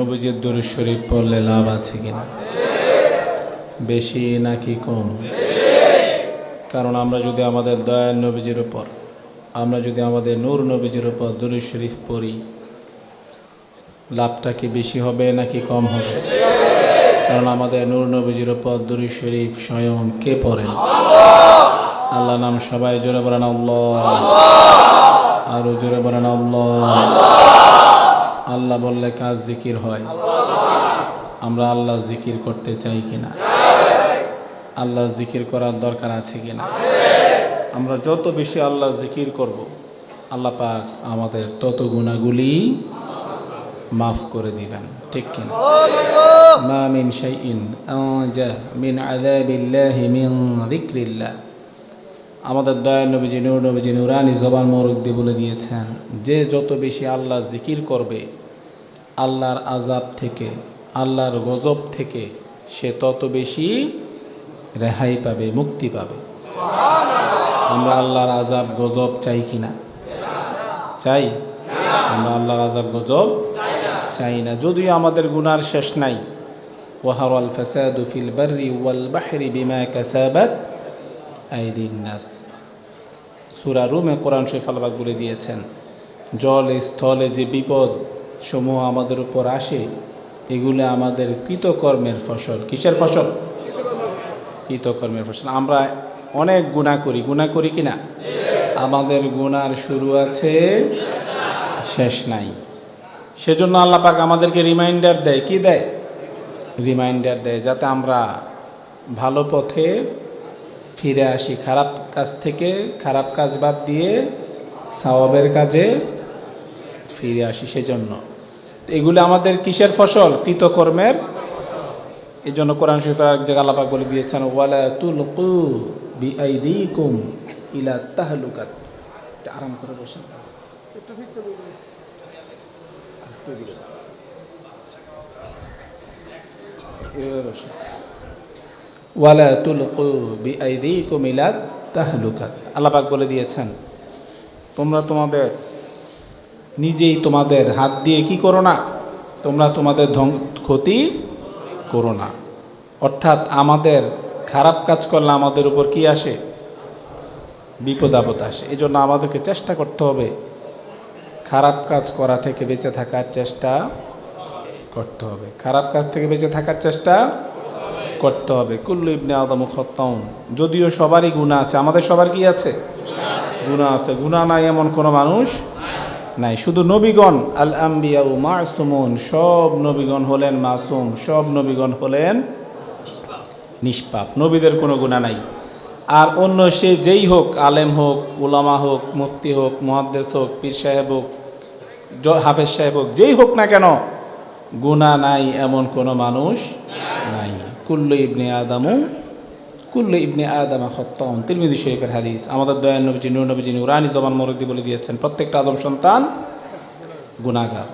নবীজির দরুদ শরীফ পড়লে লাভ আছে কিনা? বেশি নাকি কম? কারণ আমরা যদি আমাদের দয়াল নবীজির উপর, আমরা যদি আমাদের নূর নবীজির উপর দরুদ শরীফ পড়ি, লাভটা কি বেশি হবে নাকি কম হবে? কারণ আমাদের নূর নবীজির উপর দরুদ শরীফ স্বয়ং কে পড়েন? আল্লাহ নাম সবাই জোরে বলেন আল্লাহ, আরো জোরে বলেন আল্লাহ। আল্লাহ বললে কাজ জিকির হয়। আমরা আল্লাহ জিকির করতে চাই কিনা? আল্লাহ জিকির করার দরকার আছে কিনা? আমরা যত বেশি আল্লাহ জিকির করব, আল্লাহ পাক আমাদের তত গুনাহগুলি মাফ করে দিবেন, ঠিক কিনা? মা মিন শাইইন আনজা মিন আযাবিল্লাহি মিন যিকরিল্লাহ। আমাদের দয়াল নবীজি নূর নবীজি নুরানি জবান মোবারক দিয়ে বলে দিয়েছেন, যে যত বেশি আল্লাহ জিকির করবে, আল্লাহর আযাব থেকে, আল্লাহর গজব থেকে সে তত বেশি রেহাই পাবে, মুক্তি পাবে। আমরা আল্লাহর আযাব গজব চাই কিনা? চাই? আমরা আল্লাহর আযাব গজব চাই না, যদিও আমাদের গুনার শেষ নাই। ওয়াহারাল ফাসাদু ফিল বাররি ওয়াল বাহরি বিমা কাসাবাত আইদিন নাস। সূরা রুমে কোরআন শরীফ আল্লাহ বলে দিয়েছেন, জল স্থলে যে বিপদ সমূহ আমাদের উপর আসে, এগুলো আমাদের কৃতকর্মের ফসল। কিসের ফসল? কৃতকর্মের ফসল। আমরা অনেক গুনাহ করি কিনা? আমাদের গুনার শুরু আছে, শেষ নাই। সেজন্য আল্লাহ পাক আমাদেরকে রিমাইন্ডার দেয়। কি দেয়? রিমাইন্ডার দেয়, যাতে আমরা ভালো পথে ফিরে আসি, খারাপ কাজ থেকে, খারাপ কাজ বাদ দিয়ে সওয়াবের কাজে ফিরে আসি। সেজন্য এগুলো আমাদের কিসের ফসল? কৃতকর্মের। এই জন্য কোরআন শরীফের এক জায়গায় আল্লাহ পাক বলে দিয়েছেন, ওয়ালা তুলকু বিআইদিকুম ইলা তাহলুকাত। আরাম করে বসেন, ওয়ালা তুলকু বিআইদিকুম ইলা তাহলুকাত। আল্লাহ পাক বলে দিয়েছেন, তোমরা তোমাদের নিজেই তোমাদের হাত দিয়ে কি করো না, তোমরা তোমাদের ক্ষতি করো না। অর্থাৎ আমাদের খারাপ কাজ করলে আমাদের উপর কি আসে? বিপদ আপদ আসে। এই জন্য আমাদেরকে চেষ্টা করতে হবে খারাপ কাজ করা থেকে বেঁচে থাকার চেষ্টা করতে হবে, খারাপ কাজ থেকে বেঁচে থাকার চেষ্টা করতে হবে। কুল্লু ইবনে আদম খাত্তাউন। যদিও সবারই গুনাহ আছে, আমাদের সবার কি আছে? গুনাহ আছে। গুনাহ নাই এমন কোনো মানুষ নাই। শুধু নবীগণ, আল আম্বিয়া ও মাসুমুন, সব নবীগণ হলেন মাসুম, সব নবীগণ হলেন নিষ্পাপ। নবীদের কোনো গুনাহ নাই। আর অন্য সে যেই হোক, আলেম হোক, উলামা হোক, মুফতি হোক, মুহাদ্দিস হোক, পীর সাহেব হোক, হাফেজ সাহেব হোক, যেই হোক না কেন, গুনাহ নাই এমন কোনো মানুষ নাই। কুল্লু ইবনে আদম খাত্তাউন। তিরমিজি শরীফের হাদিস। আমাদের দয়াল নবীজি নূর নবীজি নুরানি জবান মোবারক দিয়ে বলে দিয়েছেন, প্রত্যেকটা আদম সন্তান গুনাহগার।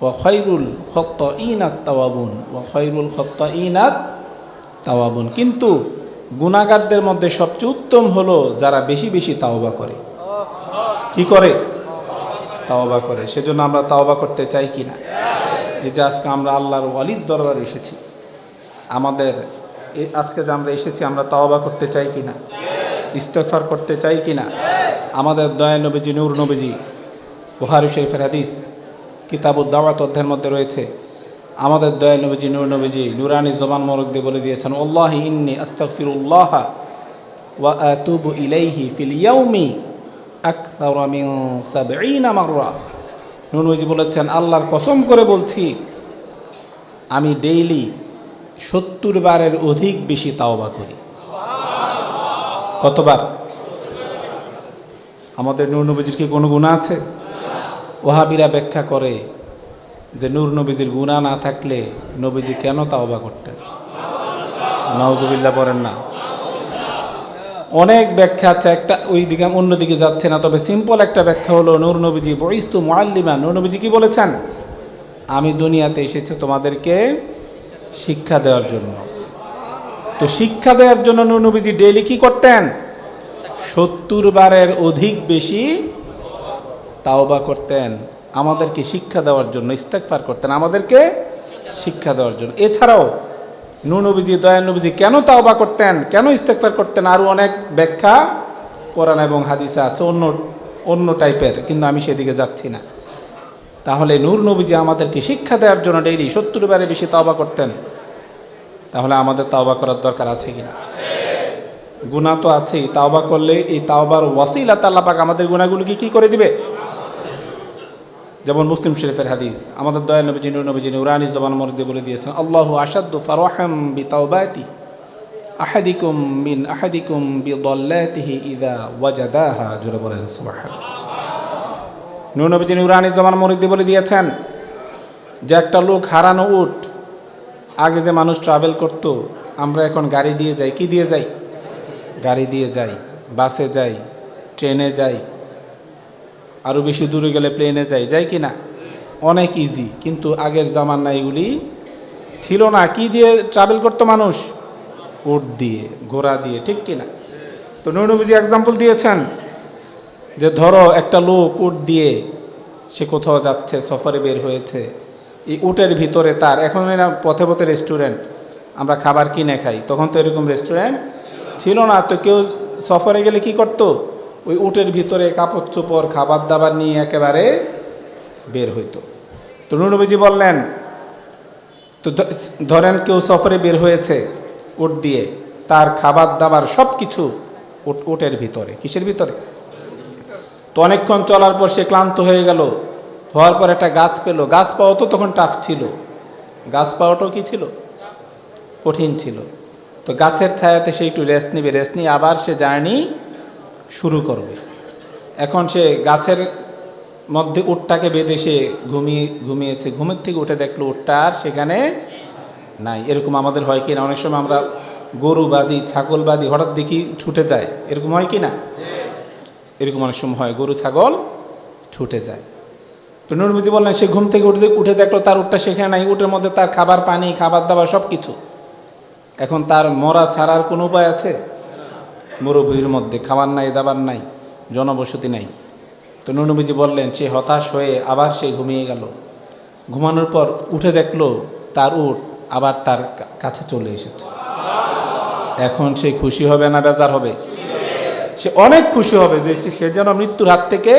ওয়া খায়রুল খাত্তাইনাত তাওয়াবুন, ওয়া খায়রুল খাত্তাইনাত তাওয়াবুন। কিন্তু গুনাহগারদের মধ্যে সবচেয়ে উত্তম হলো যারা বেশি বেশি তাওবা করে। কি করে? তাওবা করে। সেজন্য আমরা তাওবা করতে চাই কিনা? এই যে আজকে আমরা আল্লাহর ওয়ালির দরবারে এসেছি, আমাদের আজকে যে আমরা এসেছি, আমরা তাওবা করতে চাই কিনা? ইস্তেগফার করতে চাই কিনা? আমাদের দয়াল নবীজি নূর নবীজি, বুখারী শরীফের হাদিস কিতাবুদ দাওয়াত অধ্যায়ের মধ্যে রয়েছে, আমাদের দয়াল নবীজি নূর নবীজি নুরানি জবান মোবারক দিয়ে বলে দিয়েছেন, আল্লাহি ইন্নী আস্তাগফিরুল্লাহ ওয়া আতুবু ইলাইহি ফিল ইয়াউমি আকতারা মিন ৭০ মাররা। নূর নবীজি বলেছেন, আল্লাহর কসম করে বলছি, আমি ডেইলি ৭০ বারের অধিক বেশি তাওবা করি। কতবার? আমাদের নূর নবীজির কি কোনো গুনাহ আছে? ওয়াহাবীরা ব্যাখ্যা করে যে নূর নবীজির গুনাহ না থাকলে নবীজি কেন তাওবা করতেন? নাউজুবিল্লাহ পড়েন না। অনেক ব্যাখ্যা আছে, একটা ওই দিকে অন্যদিকে যাচ্ছে না। তবে সিম্পল একটা ব্যাখ্যা হলো, নূর নবীজি বুইস্তু মুআল্লিমান। নূর নবীজি কি বলেছেন? আমি দুনিয়াতে এসেছি তোমাদেরকে শিক্ষা দেওয়ার জন্য। তো শিক্ষা দেওয়ার জন্য নূর নবীজি ডেইলি কি করতেন? ৭০ বারের অধিক বেশি তাওবা করতেন। আমাদেরকে শিক্ষা দেওয়ার জন্য ইস্তেগফার করতেন, আমাদেরকে শিক্ষা দেওয়ার জন্য। এছাড়াও নূহ নবীজি, দয়াল নবীজি কেন তাওবা করতেন, কেন ইস্তেগফার করতেন, আরও অনেক ব্যাখ্যা কোরআন এবং হাদিসে আছে অন্য অন্য টাইপের, কিন্তু আমি সেদিকে যাচ্ছি না। তাহলে নূহ নবীজি আমাদেরকে শিক্ষা দেওয়ার জন্য ডেইলি 70 বারে বেশি তাওবা করতেন। তাহলে আমাদের তাওবা করার দরকার আছে কিনা? গুনাহ তো আছেই, তাওবা করলে এই তাওবার ওয়াসিলাত আল্লাহ পাক আমাদের গুনাহগুলোকে কি করে দিবে? যেমন মুসলিম শরীফের হাদিস, আমাদের দয়াল নবীজি নূহ নবীজি নুরানি জবানের মধ্যে বলে দিয়েছেন, আল্লাহু আশাদ্দু ফারহাম বিতাওবাতি আহাদিকুম বিদাল্লাতিহি ইযা ওয়াজাদাহা। জোরে বলেন সুবহানাল্লাহ। নূহ নবীজি নুরানি জবানের মধ্যে বলে দিয়েছেন যে একটা লোক হারানো উট, আগে যে মানুষ ট্রাভেল করতো, আমরা এখন গাড়ি দিয়ে যাই। কি দিয়ে যাই? গাড়ি দিয়ে যাই, বাসে যাই, ট্রেনে যাই, আরও বেশি দূরে গেলে প্লেনে যাই কি না? অনেক ইজি। কিন্তু আগের জামানা এগুলি ছিল না। কি দিয়ে ট্রাভেল করতো মানুষ? উট দিয়ে, ঘোড়া দিয়ে, ঠিক কি না? তো নূহ নবীজি এক্সাম্পল দিয়েছেন যে ধরো একটা লোক উট দিয়ে সে কোথাও যাচ্ছে, সফরে বের হয়েছে, এই উটের ভিতরে তার, এখন না পথে পথে রেস্টুরেন্ট, আমরা খাবার কিনে খাই, তখন তো এরকম রেস্টুরেন্ট ছিল না। তো কেউ সফরে গেলে কি করতো? ওই উটের ভিতরে কাপড় চোপড়, খাবার দাবার নিয়ে একেবারে বের হইতো। তো নূহ নবীজি বললেন, তো ধরেন কেউ সফরে বের হয়েছে উট দিয়ে, তার খাবার দাবার সব কিছু উটের ভিতরে। কিসের ভিতরে? তো অনেকক্ষণ চলার পর সে ক্লান্ত হয়ে গেল, হওয়ার পর একটা গাছ পেল। গাছ পাওয়া তো তখন টাফ ছিল, গাছ পাওয়াটাও কি ছিল? কঠিন ছিল। তো গাছের ছায়াতে সে একটু রেস্ট নেবে, রেস্ট নিয়ে আবার সে জার্নি শুরু করবে। এখন সে গাছের মধ্যে উটটাকে বেঁধে সে ঘুমিয়েছে, ঘুমের থেকে উঠে দেখলো উটটা আর সেখানে নাই। এরকম আমাদের হয় কি না? অনেক সময় আমরা গরু বাঁধি, ছাগল বাঁধি, হঠাৎ দেখি ছুটে যায়, এরকম হয় কি না? এরকম অনেক সময় হয়, গরু ছাগল ছুটে যায়। তো নূহ নবীজি বললেন, সে ঘুম থেকে উঠে দেখলো তার উটটা সেখানে নাই। উটের মধ্যে তার খাবার পানি, খাবার দাবার সব কিছু। এখন তার মরা ছাড়ার কোনো উপায় আছে? মরুভূমির মধ্যে খাবার নাই, দাবার নাই, জনবসতি নাই। তো নূহ নবীজি বললেন, সে হতাশ হয়ে আবার সে ঘুমিয়ে গেল। ঘুমানোর পর উঠে দেখলো তার উট আবার তার কাছে চলে এসেছে। এখন সে খুশি হবে না বেজার হবে? সে অনেক খুশি হবে যে সে যেন মৃত্যুর হাত থেকে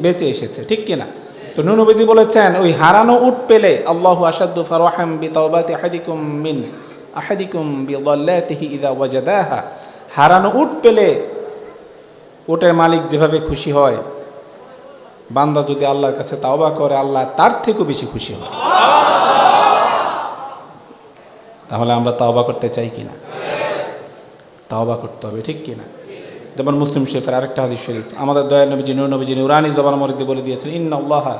বেঁচে এসেছে, ঠিক কিনা? তো নূহ নবীজি বলেছেন, ওই হারানো উট পেলে, আল্লাহু আশাদ্দু ফারহাম বিতাওবাতি আহাদিকুম বিদাল্লাতিহি ইযা ওয়াজাদাহা। হারানো উট পেলে উটের মালিক যেভাবে খুশি হয়, বান্দা যদি আল্লাহর কাছে তাওবা করে, আল্লাহ তার থেকেও বেশি খুশি হয়। তাহলে আমরা তাওবা করতে চাই কিনা? তাওবা করতে হবে, ঠিক কিনা? যেমন মুসলিম শরীফের আরেকটা হাদিস শরীফ, আমাদের দয়াল নবীজি নূহ নবীজি নুরানি জবানের মধ্যে বলে দিয়েছেন, ইন্নাল্লাহা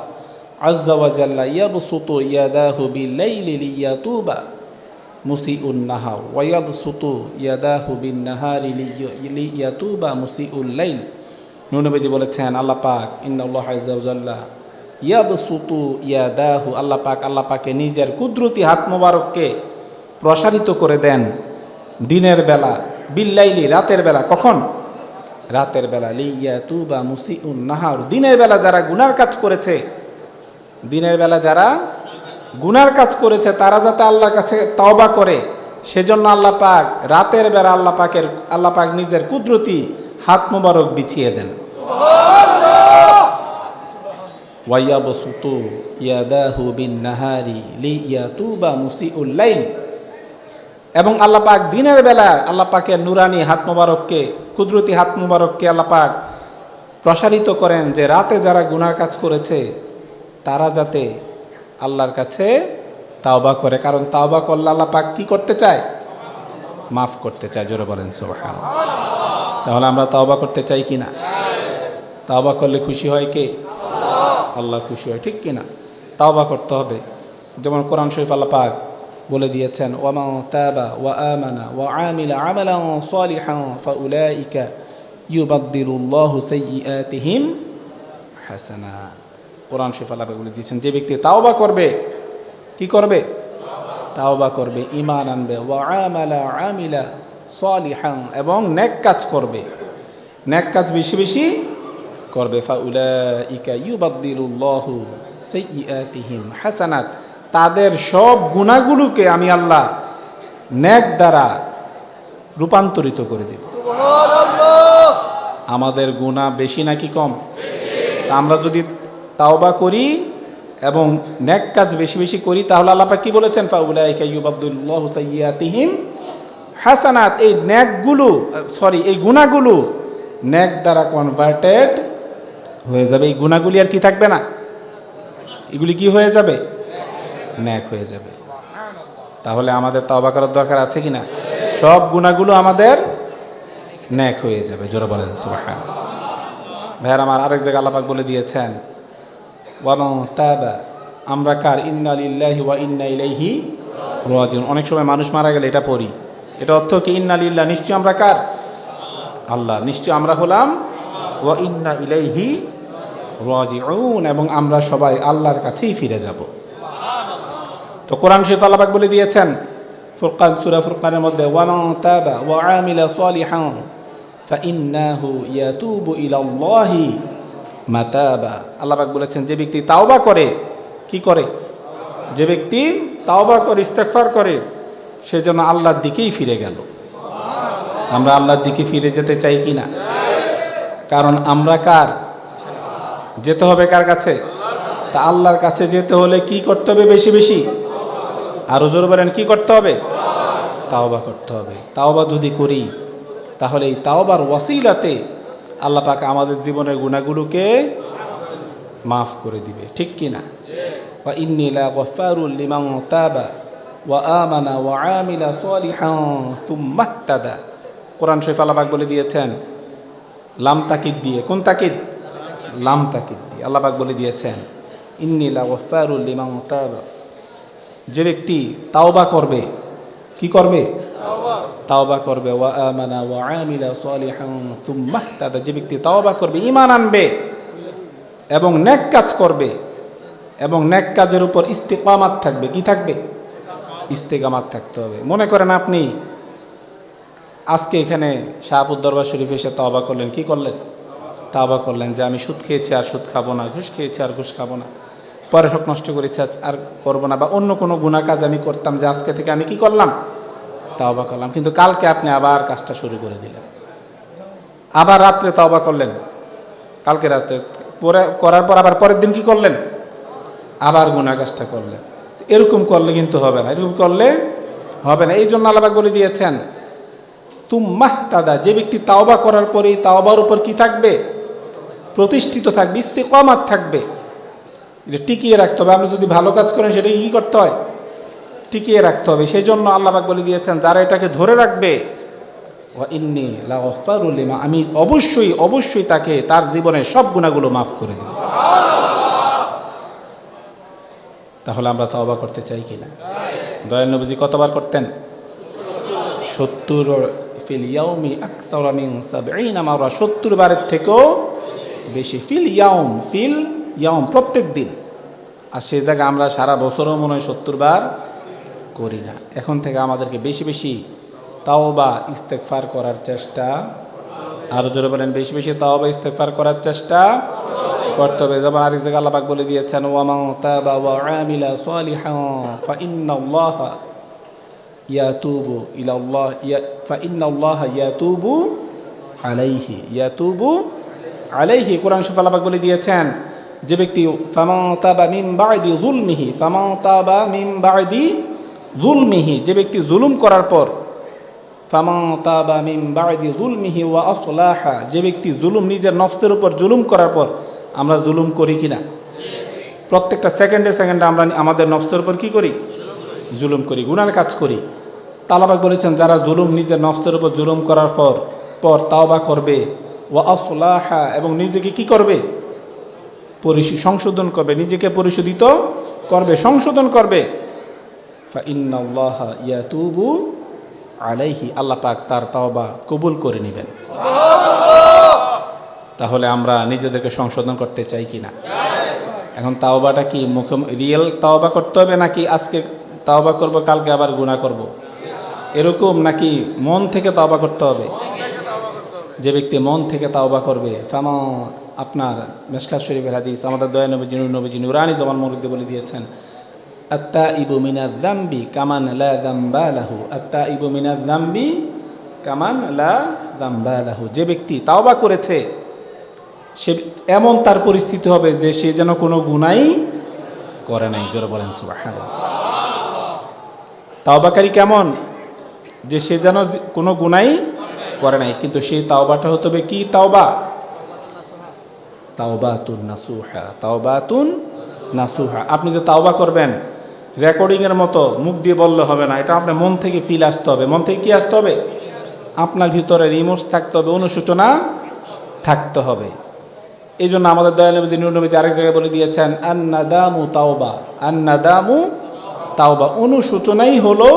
আযজা ওয়া জাল্লা ইয়াবসুতু ইয়াদাহু বিল-লাইলি লিয়াতুবা মুসিউন নাহার ওয়া ইয়াবসুতু ইয়াদাহু বিন-নাহারি লিয়াতুবা মুসিউল লাইল। নূহ নবীজি বলেছেন, আল্লাহ পাক, ইন্নাল্লাহা আযজা ওয়া জাল্লা ইয়াবসুতু ইয়াদাহু, আল্লাহ পাকে নিজের কুদরতি হাত মোবারককে প্রসারিত করে দেন দিনের বেলা, বিল-লাইলি, রাতের বেলা। কখন? রাতের বেলা। লিয়াতুবা মুসিউন নাহার, দিনের বেলা যারা গুনার কাজ করেছে, দিনের বেলা যারা গুনার কাজ করেছে তারা যাতে আল্লাহর কাছে তওবা করে, সেজন্য আল্লাহ পাক রাতের বেলা আল্লাহ পাক নিজের কুদরতি হাত মোবারক বিছিয়ে দেন। ওয়া ইয়াবসুতু ইয়াদাহু বিন-নাহারি লিয়াতুবা মুসিউল লাইল। এবং আল্লাহ পাক দিনের বেলা আল্লাহ পাকের নুরানি হাত মোবারককে, কুদরতি হাত মোবারককে আল্লাহ পাক প্রসারিত করেন যে রাতে যারা গুনার কাজ করেছে তারা যাতে আল্লাহর কাছে তাওবা করে। কারণ তাওবা করলে আল্লাহ পাক কি করতে চায়? মাফ করতে চায়। জোরে বলেন সুবহানাল্লাহ। তাহলে আমরা তাওবা করতে চাই কিনা? তাওবা করলে খুশি হয় কে? আল্লাহ খুশি হয়, ঠিক কিনা? তাওবা করতে হবে। যেমন কোরআন শরীফ আল্লাহ পাক বলে দিয়েছেন, ওয়ামা তাবা ওয়া আমানা ওয়া আমিলা আমালান সালিহান ফাউলাইকা ইউবাদদিলুল্লাহু সাইয়্যাতিহিম হাসানাত। কোরআন শরীফ আল্লাহ বলে দিয়েছেন, যে ব্যক্তি তাওবা করবে, কি করবে? তাওবা করবে, ঈমান আনবে, ওয়া আমিলা সালিহান, এবং নেক কাজ করবে, নেক কাজ বেশি বেশি করবে। ফাউলাইকা ইউবাদদিলুল্লাহু সাইয়্যাতিহিম হাসানাত, তাদের সব গুনাহগুলোকে আমি আল্লাহ নেক দ্বারা রূপান্তরিত করে দেব। আমাদের গুনাহ বেশি নাকি কম? তা আমরা যদি তাওবা করি এবং নেক কাজ বেশি বেশি করি তাহলে আল্লাহ পাক কি বলেছেন? ফাউলাইকা ইউবাদদিলুল্লাহু সাইয়্যাতিহিম হাসানাত। এই নেকগুলো এই গুনাহগুলো নেক দ্বারা কনভার্টেড হয়ে যাবে। এই গুনাহগুলি আর কি থাকবে না, এগুলি কি হয়ে যাবে? নেক হয়ে যাবে। তাহলে আমাদের তওবা করার দরকার আছে কিনা? সব গুনাহগুলো আমাদের নেক হয়ে যাবে। জোরে বলেন সুবহানাল্লাহ। ভাইয়ার আমার আরেক জায়গায় আল্লাহ পাক বলে দিয়েছেন ওয়ামান তাবা, আমরা কার? ইন্না লিল্লাহি ওয়া ইন্না ইলাইহি রাজিউন। অনেক সময় মানুষ মারা গেলে এটা পড়ি, এটা অর্থ কি? ইন্না লিল্লাহ, নিশ্চয় আমরা কার? আল্লাহ, নিশ্চয় আমরা হলাম ওয়া ইন্না ইলাইহি রাজিউন, এবং আমরা সবাই আল্লাহর কাছেই ফিরে যাব। তো কোরআন শরীফ আল্লাহ পাক বলে দিয়েছেন ফুরকান, সূরা ফুরকানের মধ্যে ওয়ামান তাবা ওয়া আমিলা সালিহান ফাইন্নাহু ইয়াতুবু ইলাল্লাহি মাতাবা। আল্লাহ পাক বলেছেন যে ব্যক্তি তাওবা করে, কি করে? যে ব্যক্তি তাওবা করে, ইস্তেগফার করে, সে যেন আল্লাহর দিকেই ফিরে গেল। আমরা আল্লাহর দিকে ফিরে যেতে চাই কি না? কারণ আমরা কার? যেতে হবে কার কাছে? তা আল্লাহর কাছে যেতে হলে কি করতে হবে? বেশি বেশি, আরো জোরে বলেন, কি করতে হবে? তাওবা করতে হবে। তাওবা যদি করি তাহলে এই তাওবার ওয়াসিলাতে আল্লাহ পাক আমাদের জীবনের গুনাহগুলোকে মাফ করে দিবে, ঠিক কি না? ওয়া ইন্নী লা গফফারুল লিমান তাবা ওয়া আমানা ওয়া আমিলা সালিহান তুম্মা ইহতাদা। কোরআন শরীফ আল্লাহ পাক বলে দিয়েছেন লাম তাকিদ দিয়ে। কোন তাকিদ? লাম তাকিদ দিয়ে আল্লাহ পাক বলে দিয়েছেন ইন্নী লা গফফারুল লিমান তাবা। যে ব্যক্তি তাওবা করবে, কি করবে? তাওবা করবে। ওয়া আমানা ওয়া আমিলা সালিহান তুম্মা ইহতাদা। যে ব্যক্তি তাওবা করবে, ঈমান আনবে এবং নেক কাজ করবে, এবং নেক কাজের উপর ইস্তিকামাত থাকবে। কি থাকবে? ইস্তিকামাত থাকতে হবে। মনে করেন আপনি আজকে এখানে শাহপুর দরবার শরীফ এসে তাওবা করলেন, কি করলেন? তাওবা করলেন যে আমি সুদ খেয়েছি আর সুদ খাবো না, ঘুষ খেয়েছি আর ঘুষ খাবো না, পরের হক নষ্ট করেছি আর করবো না, বা অন্য কোনো গুনাহ কাজ আমি করতাম, যে আজকে থেকে আমি কি করলাম? তাওবা করলাম। কিন্তু কালকে আপনি আবার কাজটা শুরু করে দিলেন, আবার রাত্রে তাওবা করলেন, কালকে রাত্রে পরে করার পর আবার পরের দিন কি করলেন? আবার গুনাহ কাজটা করলেন। এরকম করলে কিন্তু হবে না, এরকম করলে হবে না। এই জন্য আল্লাহ পাক বলে দিয়েছেন তুম্মা ইহতাদা। যে ব্যক্তি তাওবা করার পরে তাওবার উপর কি থাকবে? প্রতিষ্ঠিত থাকবে, ইস্তিকামাত থাকবে, এটা টিকিয়ে রাখতে হবে। আপনি যদি ভালো কাজ করেন সেটা কি করতে হয়? টিকিয়ে রাখতে হবে। সেই জন্য আল্লাহ পাক বলে দিয়েছেন যারা এটাকে ধরে রাখবে ওয়া ইন্নী লা গফফারুল লিমা, আমি অবশ্যই অবশ্যই তাকে তার জীবনের সব গুনাহগুলো মাফ করে দেব। তাহলে আমরা তাওবা করতে চাই কিনা? দয়াল নবীজি কতবার করতেন? 70 ফিল ইয়াউমি আকতারা মিন 70 মাররা। 70 বারের থেকেও বেশি। ফিল ইয়াউম প্রত্যেক দিন। আর সেই জায়গায় আমরা সারা বছরও মনে হয় 70 বার করি না। এখন থেকে আমাদেরকে বেশি বেশি তাওবা ইস্তেগফার করার চেষ্টা, আরো জোরে বলেন, বেশি বেশি তাওবা ইস্তেগফার করার চেষ্টা করতে হবে। যেমন আরেক জায়গায় আল্লাহ পাক বলে দিয়েছেন ওয়ামান তাবা ওয়া আমিলা সালিহান ফাইন্নাল্লাহা ইয়াতুবু ইলাল্লাহ ফাইন্নাল্লাহা ইয়াতুবু আলাইহি। কোরআন শরীফে আল্লাহ পাক বলে দিয়েছেন যে ব্যক্তি ফামান তাবা মিন বা'দি যুলমিহি, যে ব্যক্তি জুলুম করার পর, ফামান তাবা মিন বা'দি যুলমিহি ওয়া আসলাহা, যে ব্যক্তি জুলুম, নিজের নফসের উপর জুলুম করার পর, আমরা জুলুম করি কিনা? প্রত্যেকটা সেকেন্ডে সেকেন্ডে আমরা আমাদের নফসের উপর কি করি? জুলুম করি, গুনার কাজ করি। আল্লাহ পাক বলেছেন যারা জুলুম, নিজের নফসের উপর জুলুম করার পর তাওবা করবে, ওয়া আসলাহা, এবং নিজেকে কি করবে? সংশোধন করবে, নিজেকে পরিশোধিত করবে, সংশোধন করবে, ফাইন্নাল্লাহা ইয়াতুবু আলাইহি, আল্লাহ পাক তার তাওবা কবুল করে নেবেন। তাহলে আমরা নিজেদেরকে সংশোধন করতে চাই কিনা? এখন তাওবাটা কি মুখে রিয়েল তাওবা করতে হবে, নাকি আজকে তাওবা করব কালকে আবার গুনাহ করব, এরকম, নাকি মন থেকে তাওবা করতে হবে? যে ব্যক্তি মন থেকে তাওবা করবে, আপনার মিশকাত শরীফের হাদিস, আমাদের দয়া নবীজি নূরানি জামান মরুদ্দি বলে দিয়েছেন আত্তাইবু মিনাজ যামবি কামান লা যামবা লাহু, আত্তাইবু মিনাজ যামবি কামান লা যামবা লাহু। যে ব্যক্তি তাওবা করেছে সে এমন তার পরিস্থিতি হবে যে সে যেন কোনো গুনাহই করে নাই। জোরে বলেন সুবহানাল্লাহ। তাওবাকারী কেমন? যে সে যেন কোনো গুনাহই করে নাই, কিন্তু সেই তাওবাটা হতে হবে কি তাওবা? তাওবাতুন নাসুহা, তাওবাতুন নাসুহা। আপনি যে তাওবা করবেন রেকর্ডিংয়ের মতো মুখ দিয়ে বললে হবে না, এটা আপনার মন থেকে ফিল আসতে হবে। মন থেকে কি আসতে হবে? আপনার ভিতরে রিমোর্স থাকতে হবে, অনুশোচনা থাকতে হবে। এই জন্য আমাদের দয়াল নবী নূর নবী আরেক জায়গায় বলে দিয়েছেন আন-নাদামু তাওবা, আন-নাদামু তাওবা। অনুশোচনাই হলো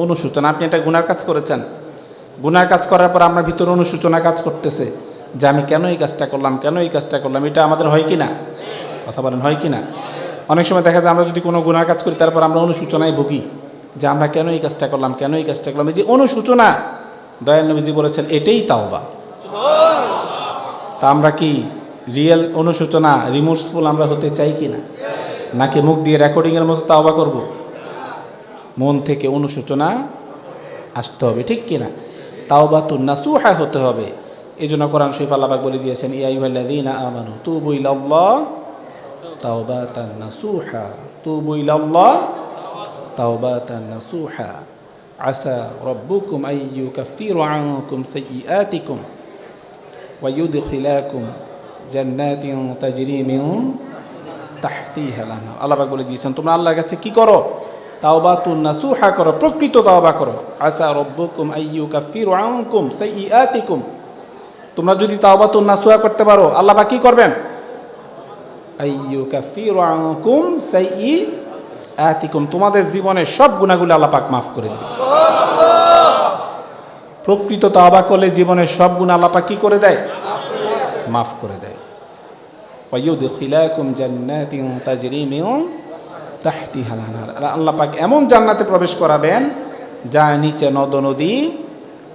অনুশোচনা। আপনি একটা গুনার কাজ করেছেন, গুনার কাজ করার পর আপনার ভিতরে অনুশোচনা কাজ করতেছে যে আমি কেন এই কাজটা করলাম, কেন এই কাজটা করলাম। এটা আমাদের হয় কি না? কথা বলেন, হয় কি না? অনেক সময় দেখা যায় আমরা যদি কোনো গুনার কাজ করি তারপর আমরা অনুশোচনায় ভুগি যে আমরা কেন এই কাজটা করলাম, কেন এই কাজটা করলাম। এই যে অনুশোচনা, দয়াল নবীজি বলেছেন এটাই তাওবা। তা আমরা কি রিয়েল অনুশোচনা রিমোর্সফুল আমরা হতে চাই কি না? নাকি মুখ দিয়ে রেকর্ডিংয়ের মতো তাওবা করব? মন থেকে অনুশোচনা আসতে হবে, ঠিক কিনা? তাওবাতুন নাসুহা হতে হবে। এই জন্য কোরআন শরীফ আল্লাহ পাক বলে দিয়েছেন ইয়া আইয়ুহাল্লাযীনা আমানু তুবু ইলাল্লাহ তাওবাতান নাসুহা, তুবু ইলাল্লাহ তাওবাতান নাসুহা আসা রাব্বুকুম আইয়ুকাফিরু আনকুম সাইয়্যাতিকুম ওয়া ইউদখিলাকুম জান্নাতিন তাজরি মিন তাহতিহাল আনহার। আল্লাহ পাক বলে দিয়েছেন তোমরা আল্লাহর কাছে কি করো? তাওবাতুন নাসুহা করো, প্রকৃত তাওবা করো। আসা রাব্বুকুম আইয়ুকাফিরু আনকুম সাইয়্যাতিকুম। তোমরা যদি তাওবাতুন নাসুহা করতে পারো আল্লাহ পাক কি করবেন? আইয়ুকাফিরু আনকুম সাইয়্যাতিকুম, তোমাদের জীবনের সব গুনাহগুলো আল্লাহ পাক মাফ করে দিবেন। প্রকৃত তাওবা করলে জীবনের সব গুনাহ আল্লাহ পাক কি করে দেয়? মাফ করে দেয়। ওয়া ইউদখিলাকুম জান্নাতিন তাজরি মিন তাহতিহাল আনহার। আল্লাহ পাক এমন জান্নাতে প্রবেশ করাবেন যার নিচে নদ নদী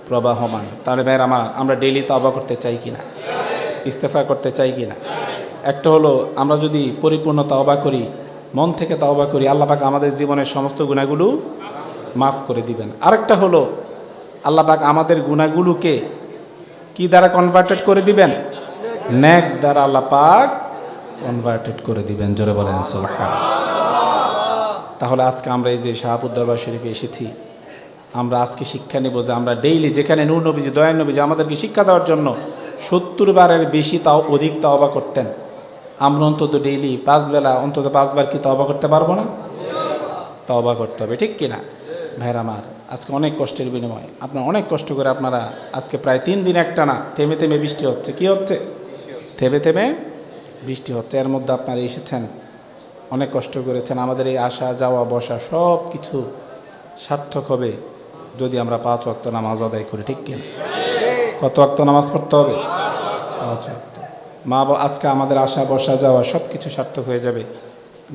প্রবাহমান। তাহলে ভাইয়ের আমার, আমরা ডেইলি তাওবা করতে চাই কিনা? ইস্তেগফার করতে চাই কিনা? একটা হলো আমরা যদি পরিপূর্ণ তাওবা করি, মন থেকে তাওবা করি, আল্লাহ পাক আমাদের জীবনের সমস্ত গুনাহগুলো মাফ করে দিবেন। আরেকটা হলো আল্লাহ পাক আমাদের গুনাহগুলোকে কি দ্বারা কনভার্টেড করে দিবেন? নেক দ্বারা আল্লাহ পাক কনভার্টেড করে দিবেন। জোরে বলেন সুবহানাল্লাহ। তাহলে আজকে আমরা এই যে শাহপুর দরবার শরীফে এসেছি, আমরা আজকে শিক্ষা নেব যে আমরা ডেইলি, যেখানে নূর নবীজি দয়াল নবীজি আমাদেরকে শিক্ষা দেওয়ার জন্য 70 বারের বেশি তাও অধিক তাওবা করতেন, আমরা অন্তত ডেইলি 5 বেলা অন্তত 5 বার কি তাওবা করতে পারবো না? তাওবা করতে হবে, ঠিক কিনা? ভাইরা আমার, আজকে অনেক কষ্টের বিনিময় আপনারা অনেক কষ্ট করে আপনারা আজকে প্রায় 3 দিন একটানা থেমে থেমে বৃষ্টি হচ্ছে। কি হচ্ছে? থেমে থেমে বৃষ্টি হচ্ছে। এর মধ্যে আপনারা এসেছেন, অনেক কষ্ট করেছেন। আমাদের এই আসা যাওয়া বসা সব কিছু সার্থক হবে যদি আমরা 5 ওয়াক্ত নামাজ আদায় করি, ঠিক কিনা? কত ওয়াক্ত নামাজ পড়তে হবে? 5 ওয়াক্ত। আজকে আমাদের আসা বসা যাওয়া সব কিছু সার্থক হয়ে যাবে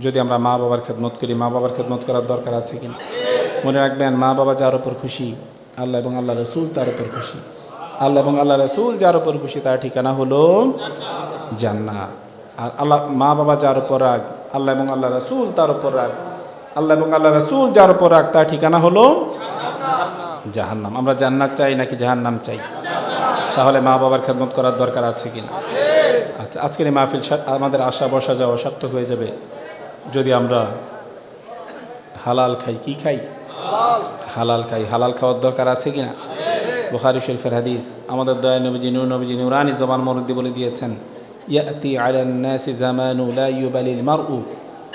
যদি আমরা মা বাবার খেদমত করি। মা বাবার খেদমত করার দরকার আছে কিনা? মনে রাখবেন, মা বাবা যার উপর খুশি আল্লাহ এবং আল্লাহ রসুল তার উপর খুশি। আল্লাহ এবং আল্লাহ রসুল যার উপর খুশি তার ঠিকানা হলো জান্নাত। আর মা বাবা যার উপর রাগ, আল্লাহ এবং আল্লাহ রসুল তার উপর রাগ। আল্লাহ এবং আল্লাহ রসুল যার উপর রাগ তার ঠিকানা হলো জাহান্নাম। আমরা জান্নাত চাই নাকি জাহান্নাম চাই? তাহলে মা বাবার খেদমত করার দরকার আছে কিনা? আচ্ছা, আজকের এই মাহফিল আমাদের আসা বসা যাওয়া সার্থক হয়ে যাবে যদি আমরা হালাল খাই। কি খাই? হালাল খাই। হালাল খাওয়ার দরকার আছে কিনা? বুখারী শরীফের হাদিস, আমাদের দয়াল নবীজি নূর নবীজি নুরানি জবান মুরদ্দি বলে দিয়েছেন ইয়াতি আলান নাসি জামানু লা ইউবালিল মারউ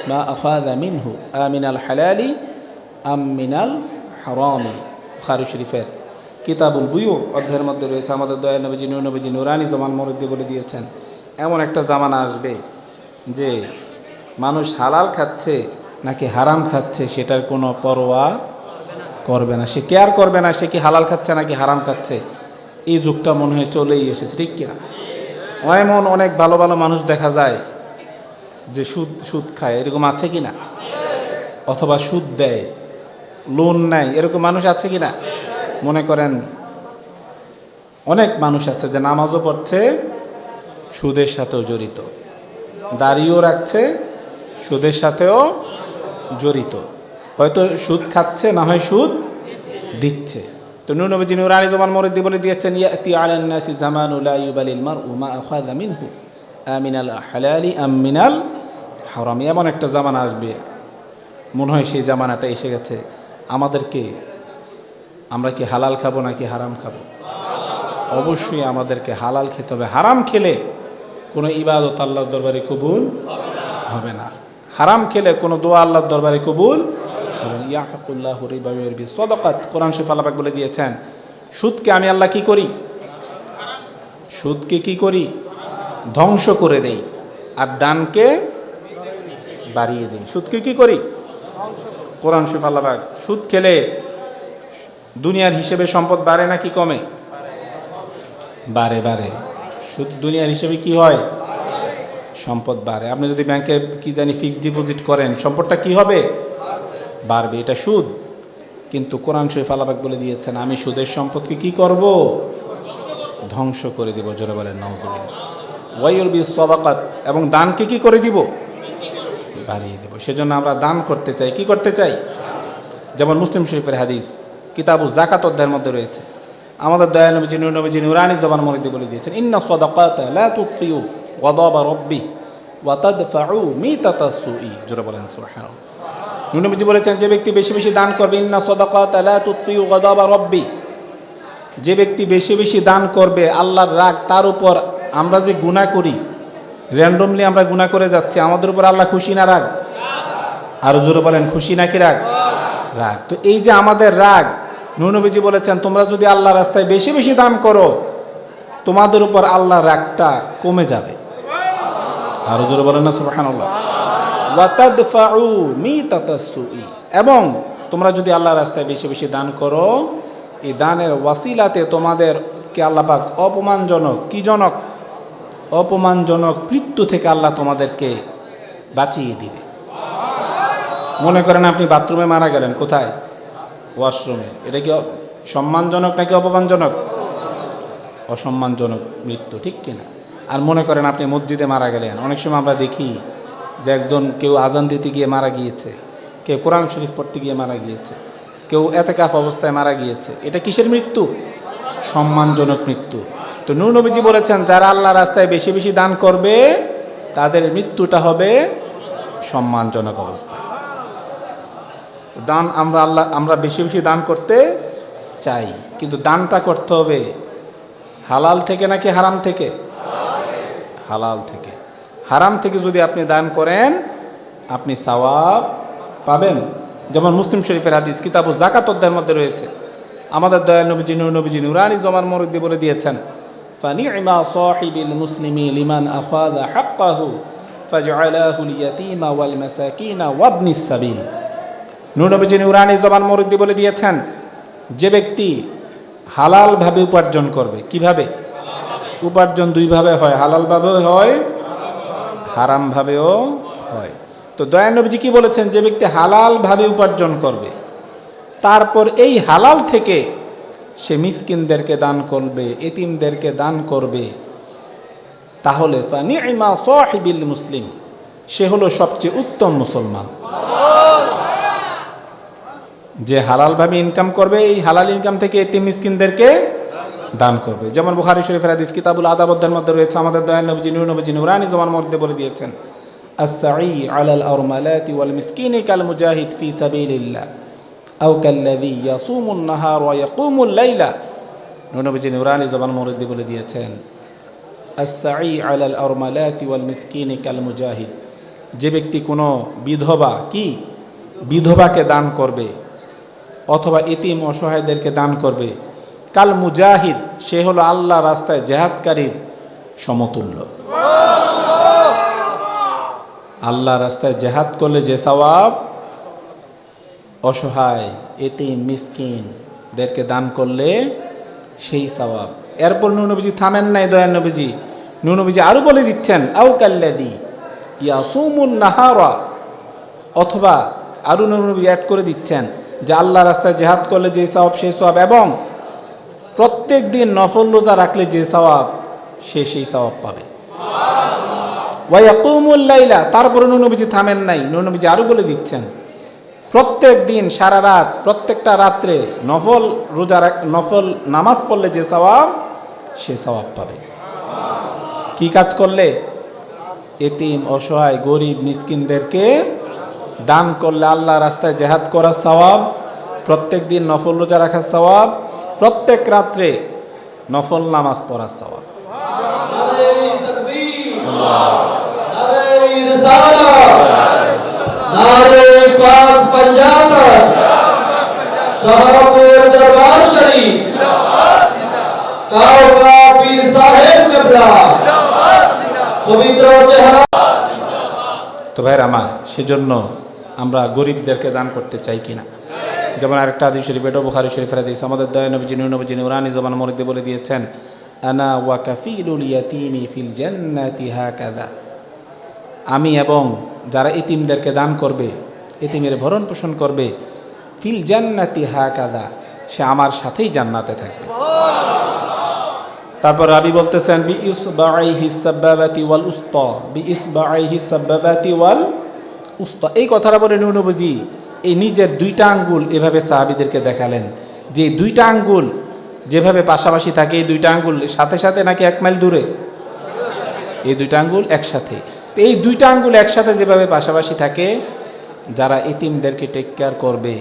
মা আখাযা মিনহু আমিনাল হালালি আম মিনাল হারামি। বুখারী শরীফের কিতাবুল বুয়ু অধ্যায়ের মধ্যে রয়েছে। আমাদের দয়াল নবীজি নূর নবীজি নুরানি জবান মুরদ্দি বলে দিয়েছেন এমন একটা জামানা আসবে যে মানুষ হালাল খাচ্ছে নাকি হারাম খাচ্ছে সেটার কোনো পরোয়া করবে না, সে কেয়ার করবে না সে কি হালাল খাচ্ছে নাকি হারাম খাচ্ছে। এই যুগটা মনে হয় চলেই এসেছে, ঠিক কিনা? এমন অনেক ভালো ভালো মানুষ দেখা যায় যে সুদ খায়, এরকম আছে কিনা? অথবা সুদ দেয়, লোন নেয়, এরকম মানুষ আছে কিনা? মনে করেন অনেক মানুষ আছে যে নামাজও পড়ছে সুদের সাথেও জড়িত, দাড়িও রাখছে সুদের সাথেও জড়িত, হয়তো সুদ খাচ্ছে না হয় সুদ দিচ্ছে। তো নূর নবীজি নুরানি জবান মরিদি বলে দিয়েছেন, ইয়াতি আলান নাসি জামানু লা ইউবালিল মারউ মা আখাযা মিনহু আমিনাল হালালি আম মিনাল হারাম। এমন একটা জামানা আসবে, মনে হয় সেই জামানাটা এসে গেছে, আমরা কি হালাল খাবো নাকি হারাম খাবো? অবশ্যই আমাদেরকে হালাল খেতে হবে। হারাম খেলে কোনো ইবাদত আল্লাহর দরবারে কবুল হবে না। হারাম খেলে কোনো দোয়া আল্লাহর দরবারে কবুল হবে না। ইয়াহকুল্লাহু রিবা ওয়া ইয়ারবি সাদাকাত। কোরআন শরীফ আল্লাহ পাক বলে দিয়েছেন, সুদকে আমি আল্লাহ কি করি? সুদকে কি করি? ধ্বংস করে দেই, আর দানকে বাড়িয়ে দিই। সুদকে কি করি? কোরআন শরীফ আল্লাহ পাক, সুদ খেলে দুনিয়ার হিসেবে সম্পদ বাড়ে নাকি কমে? বাড়ে। সুদ দুনিয়ার হিসেবে কি হয়? সম্পদ বাড়ে। আপনি যদি ব্যাংকে কি জানি ফিক্সড ডিপোজিট করেন, সম্পদটা কি হবে? বাড়বে। এটা সুদ। কিন্তু কোরআন শরীফ আল্লাহ পাক বলে দিয়েছেন, আমি সুদের সম্পদকে কি করব? ধ্বংস করে দিব। জোরে বলেন নাউজুবিল্লাহ। ওয়া ইউরবি সাদাকাত, এবং দানকে কি করে দিব? বাড়িয়ে দেব। সেজন্য আমরা দান করতে চাই। কি করতে চাই? যেমন মুসলিম শরীফের হাদিস কিতাবুজ যাকাত অধ্যায়ের মধ্যে রয়েছে, আমাদের দয়াল নবী নূর নবী নুরানি জবান মরিদি বলে দিয়েছেন, ইন্না সাদাকাতা লা তুতফিউ গাদাবা রাব্বি ওয়া তাদফাউ মিতাতাস সুই। জোরে বলেন সুবহানাল্লাহ। নূর নবীজি বলেছেন, যে ব্যক্তি বেশি বেশি দান করবে, ইন্না সাদাকাতা লা তুতফিউ গাদাবা রাব্বি, যে ব্যক্তি বেশি বেশি দান করবে, আল্লাহর রাগ তার উপর। আমরা যে গুনাহ করি, র্যান্ডমলি আমরা গুনাহ করে যাচ্ছি, আমাদের উপর আল্লাহ খুশি না রাগ? আরো জোরে বলেন, খুশি নাকি রাগ? রাগ। তো এই যে আমাদের রাগ, নূর নবীজি বলেছেন, তোমরা যদি আল্লাহর রাস্তায় বেশি বেশি দান করো, তোমাদের উপর আল্লাহর রাগটা কমে যাবে। আরো জোরে বলেন না সুবহানাল্লাহ। ওয়া তাদফাউ মিতাতাস সুই, এবং তোমরা যদি আল্লাহর রাস্তায় বেশি বেশি দান করো, এই দানের ওয়াসিলাতে তোমাদেরকে আল্লাহ পাক অপমানজনক মৃত্যু থেকে আল্লাহ তোমাদেরকে বাঁচিয়ে দিবে। মনে করেন আপনি বাথরুমে মারা গেলেন, কোথায়? ওয়াশরুমে। এটা কি সম্মানজনক নাকি অপমানজনক? অসম্মানজনক মৃত্যু, ঠিক কিনা? আর মনে করেন আপনি মসজিদে মারা গেলেন। অনেক সময় আমরা দেখি যে কেউ আজান দিতে গিয়ে মারা গিয়েছে, কেউ কোরআন শরীফ পড়তে গিয়ে মারা গিয়েছে, কেউ এতেকাফ অবস্থায় মারা গিয়েছে। এটা কিসের মৃত্যু? সম্মানজনক মৃত্যু। তো নূর নবীজি বলেছেন, যারা আল্লাহর রাস্তায় বেশি বেশি দান করবে, তাদের মৃত্যুটা হবে সম্মানজনক অবস্থা। দান আমরা বেশি বেশি দান করতে চাই, কিন্তু দানটা করতে হবে হালাল থেকে নাকি হারাম থেকে? হালাল থেকে। হারাম থেকে যদি আপনি দান করেন, আপনি সওয়াব পাবেন। যেমন মুসলিম শরীফের হাদিস কিতাবুজ যাকাত অধ্যায়ের মধ্যে রয়েছে, আমাদের দয়াল নবীজি নূর নবীজি নুরানি জবান মরিদি বলে দিয়েছেন, ফানি'মা সাহিবিল মুসলিমি লিমান আখাযা হাক্কাহু ফাজআলাহুল ইয়াতীমা ওয়াল মাসাকিনা ওয়াবনিস সাবিল। নূর নবীজি নুরানি জবান মরিদি বলে দিয়েছেন, যে ব্যক্তি হালালভাবে উপার্জন করবে। কিভাবে উপার্জন? দুইভাবে হয়, হালালভাবেও হয়, হারামভাবেও হয়। তো দয়াল নবীজি কি বলেছেন? যে ব্যক্তি হালালভাবে উপার্জন করবে, তারপর এই হালাল থেকে সে মিসকিনদেরকে দান করবে, এতিমদেরকে দান করবে, তাহলে ফানি'মা সাহিবিল মুসলিম, সে হলো সবচেয়ে উত্তম মুসলমান। যে হালালভাবে ইনকাম করবে, এই হালাল ইনকাম থেকে এতিম মিসকিনদেরকে দান করবে। যেমন বুখারী শরীফের হাদিস কিতাবুল আদাব অধ্যায়ের মধ্যে রয়েছে, আমাদের দয়াল নবীজি নূর নবীজি নুরানি জবান মধ্যে বলে দিয়েছেন, আস-সাঈ আলাল আরমালাতি ওয়াল মিসকিনি কাল মুজাহিদ ফি সাবিলিল্লাহ আও কাল্লাযী ইয়াসুমুন নাহার ওয়া ইয়াকুমুল লাইলা। নূর নবীজি নুরানি জবান মধ্যে বলে দিয়েছেন, আস-সাঈ আলাল আরমালাতি ওয়াল মিসকিনি কাল মুজাহিদ, যে ব্যক্তি কোনো বিধবাকে দান করবে অথবা এতিম অসহায়দেরকে দান করবে, কাল মুজাহিদ, সে হলো আল্লাহ রাস্তায় জেহাদকারীর সমতুল্য। আল্লাহ রাস্তায় জেহাদ করলে যে সওয়াব, অসহায় এতিম মিসকিনদেরকে দান করলে সেই সওয়াব। এরপর নূর নবীজি থামেন নাই, দয়াল নবীজি নূর নবীজি আরো বলে দিচ্ছেন, আও কাল্লাযী ইয়াসুমুন নাহারা, অথবা আরো নূর নবী অ্যাড করে দিচ্ছেন যে আল্লাহ রাস্তায় জেহাদ করলে যে সওয়াব সেই সওয়াব, এবং প্রত্যেক দিন নফল রোজা রাখলে যে সওয়াব, সেই সওয়াব পাবে। ওয়া ইয়াকুমুল লাইলা, তারপরে নূর নবীজি থামেন নাই, নূর নবীজি আরো বলে দিচ্ছেন, প্রত্যেক দিন সারা রাত প্রত্যেকটা রাত্রে নফল নামাজ পড়লে যে সওয়াব, সে সওয়াব পাবে। কি কাজ করলে? এতিম, অসহায়, গরিব, মিসকিনদেরকে দান করলে, আল্লাহ রাস্তায় জিহাদ করার সওয়াব, প্রত্যেক দিন নফল রোজা রাখার সওয়াব, প্রত্যেক রাত্রে নফল নামাজ পড়ার সওয়াব। তো ভাইয়ের আমার, সেজন্য আমরা গরিবদেরকে দান করতে চাই কিনা? যেমন আরেকটা হাদিস শরীফ, এটা বুখারী শরীফের হাদিস, আমাদের দয়া নবীজি নুরানি জবান মরিদে বলে দিয়েছেন, আনা ওয়া কাফিলুল ইয়াতীমি ফিল জান্নাতি হাকাযা, আমি এবং যারা এতিমদেরকে দান করবে, এতিমের ভরণ পোষণ করবে, ফিল জান্নাতি হাকাযা, সে আমার সাথেই জান্নাতে থাকবে। তারপর রাবি বলতেছেন, বি ইসবাইহি সাবাবাতি ওয়াল উসতা, বি ইসবাইহি সাবাবাতি ওয়াল উসতা। এই কথাটা বলে নবীজি এই নিজের দুইটা আঙ্গুল এভাবে সাহাবীদেরকে দেখালেন, যে দুইটা আঙ্গুল যেভাবে পাশাপাশি থাকে, এই দুইটা আঙ্গুল সাথে সাথে নাকি 1 মাইল দূরে, এই দুইটা আঙ্গুল একসাথে। তো এই দুইটা আঙ্গুল একসাথে যেভাবে পাশাপাশি থাকে, যারা এতিমদেরকে টেক কেয়ার করবে,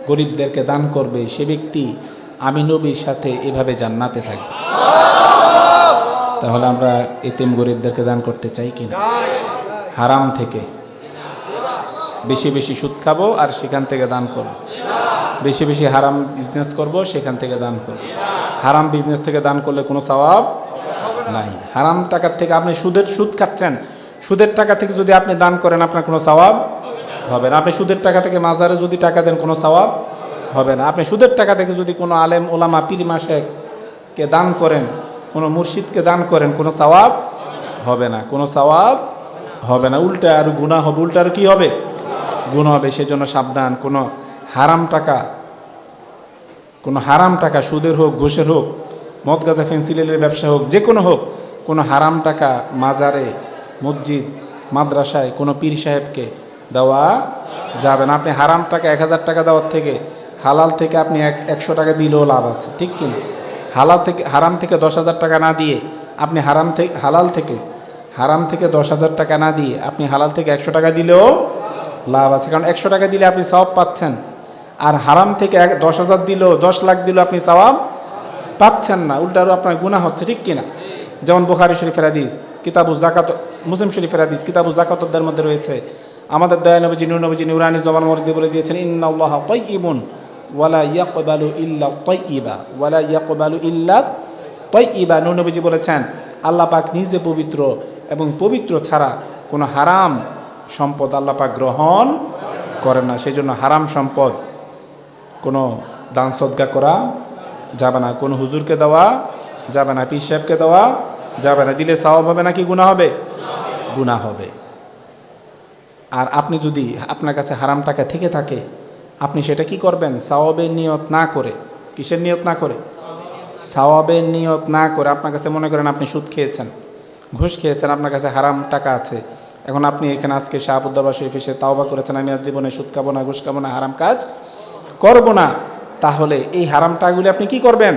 গরিবদেরকে দান করবে, সে ব্যক্তি আমি নবীর সাথে এভাবে জান্নাতে থাকবে। তাহলে আমরা এতিম গরিবদেরকে দান করতে চাই কিনা? হারাম থেকে বেশি বেশি সুদ খাবো আর সেখান থেকে দান করব, বেশি বেশি হারাম বিজনেস করব, সেখান থেকে দান করব। হারাম বিজনেস থেকে দান করলে কোনো সওয়াব নাই। হারাম টাকার থেকে আপনি সুদ খাচ্ছেন, সুদের টাকা থেকে যদি আপনি দান করেন, আপনার কোনো সওয়াব হবে না। আপনি সুদের টাকা থেকে মাজারে যদি টাকা দেন, কোনো সওয়াব হবে না। আপনি সুদের টাকা থেকে যদি কোনো আলেম, ওলামা, পীর মাশায়েখকে দান করেন, কোনো মুর্শিদকে দান করেন, কোনো সওয়াব হবে না, কোনো সওয়াব হবে না। উল্টা আরো গুনাহ হবে, উল্টা আরো কি হবে? গুনাহ হবে। সেজন্য সাবধান। কোনো হারাম টাকা, সুদের হোক, ঘুষের হোক, মদ গাঁজা ফেন্সিলের ব্যবসা হোক, যে কোনো হোক, কোনো হারাম টাকা মাজারে, মসজিদ, মাদ্রাসায়, কোনো পীর সাহেবকে দেওয়া যাবে না। আপনি হারাম টাকা 1000 টাকা দেওয়ার থেকে হালাল থেকে আপনি 100 টাকা দিলেও লাভ আছে, ঠিক কিনা? হারাম থেকে 10,000 টাকা না দিয়ে আপনি হারাম থেকে 10,000 টাকা না দিয়ে আপনি হালাল থেকে 100 টাকা দিলেও লাভ আছে। কারণ 100 টাকা দিলে আপনি সওয়াব পাচ্ছেন, আর হারাম থেকে 10,000 দিলেও, 10 লাখ দিলেও আপনি সওয়াব পাচ্ছেন না, উল্টা আরও আপনার গুনাহ হচ্ছে, ঠিক কিনা? যেমন বুখারী শরীফের হাদিস, কিতাবুজ যাকাত, মুসলিম শরীফের হাদিস, কিতাবুজ যাকাতের মধ্যে রয়েছে, আমাদের দয়া নবীজি নুরানি জবান মরিদে বলে দিয়েছেন, ইন্নাল্লাহা তাইয়্যিবুন ওয়ালা ইয়াকবালু ইল্লা তাইয়্যিবা, ওয়ালা ইয়াকবালু ইল্লা তাইয়্যিবা। নবীজি বলেছেন, আল্লাহ পাক নিজে পবিত্র এবং পবিত্র ছাড়া কোনো হারাম সম্পদ আল্লাহ পাক গ্রহণ করেন না। সেই জন্য হারাম সম্পদ কোনো দান সদকা করা যাবে না, কোনো হুজুরকে দেওয়া যাবে না, পীর সাহেবকে দেওয়া যাবে না। দিলে সওয়াব হবে নাকি গুনাহ হবে? গুনাহ হবে। আর আপনি যদি আপনার কাছে হারাম টাকা থেকে থাকে, আপনি সেটা কি করবেন? সওয়াবের নিয়ত না করে। কিসের নিয়ত না করে? সওয়াবের নিয়ত না করে। আপনার কাছে মনে করেন আপনি সুদ খেয়েছেন, ঘুষ খেয়েছেন, আপনার কাছে হারাম টাকা আছে, এখন আপনি এখানে আজকে শাহাবুদ্দরবার শরীফ এসে তাওবা করেছেন, আমি আজ জীবনে সুদ খাবো না, ঘুষ খাবো না, হারাম কাজ করব না। তাহলে এই হারাম টাকাগুলি আপনি কি করবেন?